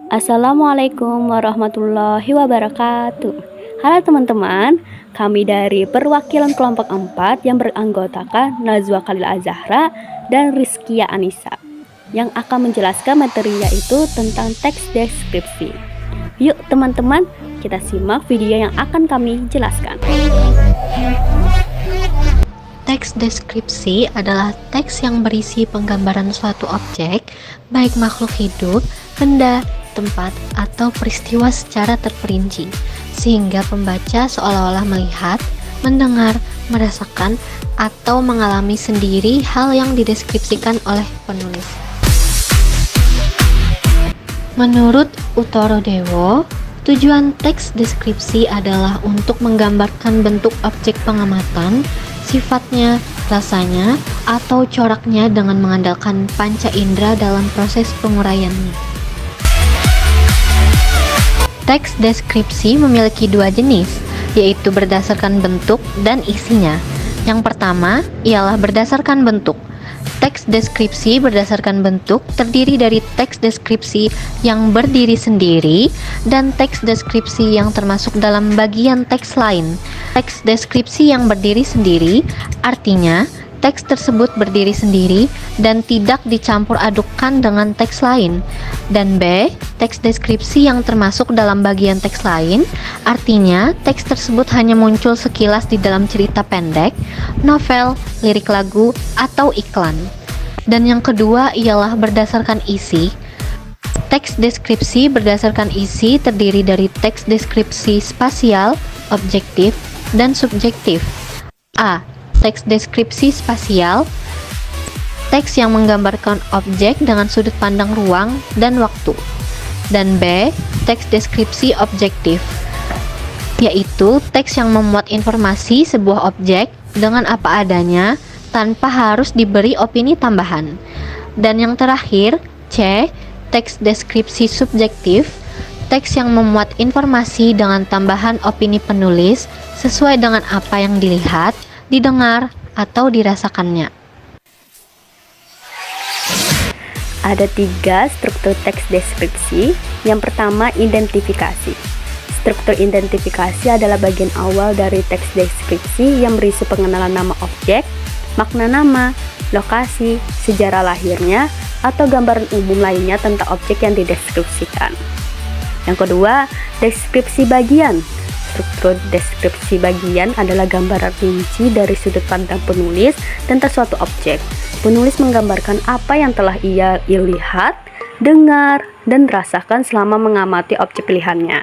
Assalamualaikum warahmatullahi wabarakatuh. Halo teman-teman, kami dari perwakilan kelompok 4 yang beranggotakan Najwa Khalil Azahra dan Rizkia Anissa yang akan menjelaskan materi yaitu tentang teks deskripsi. Yuk teman-teman, kita simak video yang akan kami jelaskan. Teks deskripsi adalah teks yang berisi penggambaran suatu objek, baik makhluk hidup, benda, tempat, atau peristiwa secara terperinci, sehingga pembaca seolah-olah melihat, mendengar, merasakan, atau mengalami sendiri hal yang dideskripsikan oleh penulis. Menurut Uttara Dewa, tujuan teks deskripsi adalah untuk menggambarkan bentuk objek pengamatan, sifatnya, rasanya, atau coraknya dengan mengandalkan panca indera dalam proses penguraiannya. Teks deskripsi memiliki dua jenis, yaitu berdasarkan bentuk dan isinya. Yang pertama ialah berdasarkan bentuk. Teks deskripsi berdasarkan bentuk terdiri dari teks deskripsi yang berdiri sendiri dan teks deskripsi yang termasuk dalam bagian teks lain. Teks deskripsi yang berdiri sendiri artinya teks tersebut berdiri sendiri dan tidak dicampur adukkan dengan teks lain. Dan B, teks deskripsi yang termasuk dalam bagian teks lain artinya teks tersebut hanya muncul sekilas di dalam cerita pendek, novel, lirik lagu, atau iklan. Dan yang kedua ialah berdasarkan isi. Teks deskripsi berdasarkan isi terdiri dari teks deskripsi spasial, objektif, dan subjektif. A. Teks deskripsi spasial, teks yang menggambarkan objek dengan sudut pandang ruang dan waktu. Dan B. Teks deskripsi objektif, yaitu teks yang memuat informasi sebuah objek dengan apa adanya tanpa harus diberi opini tambahan. Dan yang terakhir, C. Teks deskripsi subjektif, teks yang memuat informasi dengan tambahan opini penulis sesuai dengan apa yang dilihat, didengar, atau dirasakannya. Ada 3 struktur teks deskripsi. Yang pertama, identifikasi. Struktur identifikasi adalah bagian awal dari teks deskripsi yang berisi pengenalan nama objek, makna nama, lokasi, sejarah lahirnya, atau gambaran umum lainnya tentang objek yang dideskripsikan. Yang kedua, deskripsi bagian. Struktur deskripsi bagian adalah gambaran rinci dari sudut pandang penulis tentang suatu objek. Penulis menggambarkan apa yang telah ia lihat, dengar, dan rasakan selama mengamati objek pilihannya.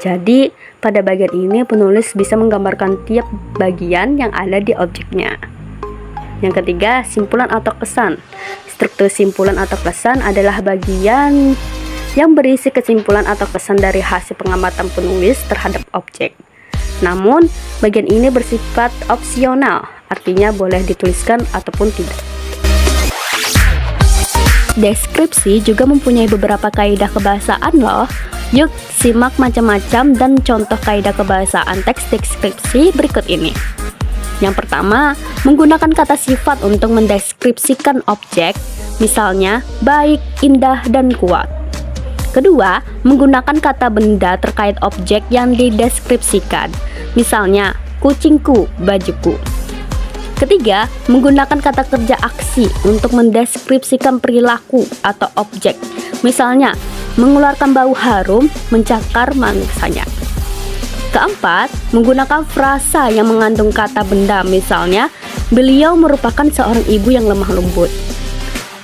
Jadi, pada bagian ini penulis bisa menggambarkan tiap bagian yang ada di objeknya. Yang ketiga, simpulan atau kesan. Struktur simpulan atau kesan adalah bagian yang berisi kesimpulan atau kesan dari hasil pengamatan penulis terhadap objek. Namun, bagian ini bersifat opsional, artinya boleh dituliskan ataupun tidak. Deskripsi juga mempunyai beberapa kaidah kebahasaan loh. Yuk, simak macam-macam dan contoh kaidah kebahasaan teks deskripsi berikut ini. Yang pertama, menggunakan kata sifat untuk mendeskripsikan objek, misalnya baik, indah, dan kuat. Kedua, menggunakan kata benda terkait objek yang dideskripsikan, misalnya kucingku, bajuku. Ketiga, menggunakan kata kerja aksi untuk mendeskripsikan perilaku atau objek, misalnya mengeluarkan bau harum, mencakar mangsanya. Keempat, menggunakan frasa yang mengandung kata benda, misalnya beliau merupakan seorang ibu yang lemah lembut.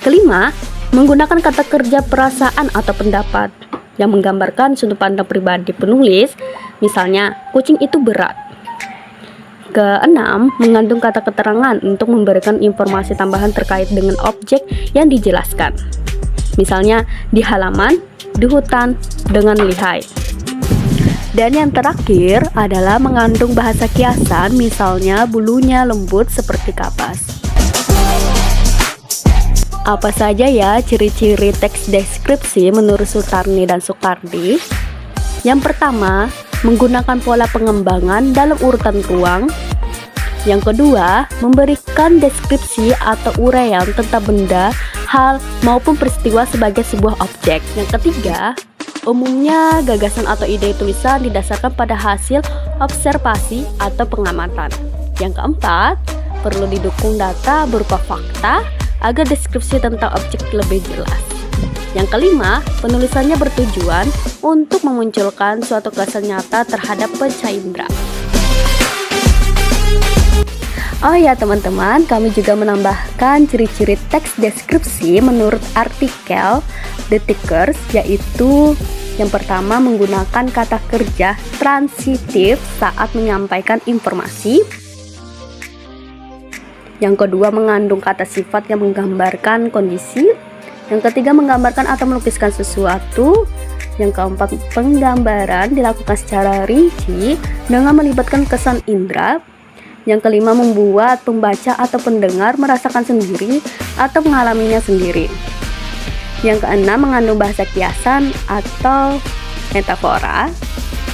Kelima, menggunakan kata kerja perasaan atau pendapat yang menggambarkan sudut pandang pribadi penulis, misalnya kucing itu berat. Keenam, mengandung kata keterangan untuk memberikan informasi tambahan terkait dengan objek yang dijelaskan, misalnya di halaman, di hutan, dengan lihai. Dan yang terakhir adalah mengandung bahasa kiasan, misalnya bulunya lembut seperti kapas. Apa saja ya ciri-ciri teks deskripsi menurut Sutarni dan Soekardi? Yang pertama, menggunakan pola pengembangan dalam urutan ruang. Yang kedua, memberikan deskripsi atau uraian tentang benda, hal, maupun peristiwa sebagai sebuah objek. Yang ketiga, Umumnya, gagasan atau ide tulisan didasarkan pada hasil observasi atau pengamatan. Yang keempat, perlu didukung data berupa fakta agar deskripsi tentang objek lebih jelas. Yang kelima, penulisannya bertujuan untuk memunculkan suatu kesan nyata terhadap panca indera. Oh ya teman-teman, kami juga menambahkan ciri-ciri teks deskripsi menurut artikel The Tickers, yaitu yang pertama menggunakan kata kerja transitif saat menyampaikan informasi. Yang kedua mengandung kata sifat yang menggambarkan kondisi. Yang ketiga menggambarkan atau melukiskan sesuatu. Yang keempat penggambaran dilakukan secara rinci dengan melibatkan kesan indera. Yang kelima membuat pembaca atau pendengar merasakan sendiri atau mengalaminya sendiri. Yang keenam mengandung bahasa kiasan atau metafora.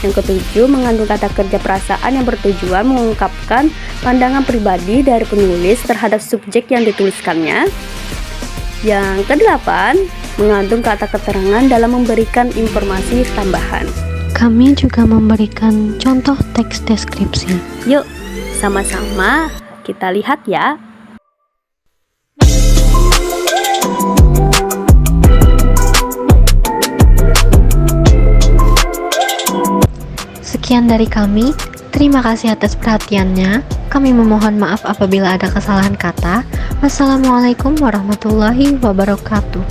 Yang ketujuh mengandung kata kerja perasaan yang bertujuan mengungkapkan pandangan pribadi dari penulis terhadap subjek yang dituliskannya. Yang kedelapan mengandung kata keterangan dalam memberikan informasi tambahan. Kami juga memberikan contoh teks deskripsi. Yuk, sama-sama kita lihat ya. Sekian dari kami. Terima kasih atas perhatiannya. Kami memohon maaf apabila ada kesalahan kata. Wassalamualaikum warahmatullahi wabarakatuh.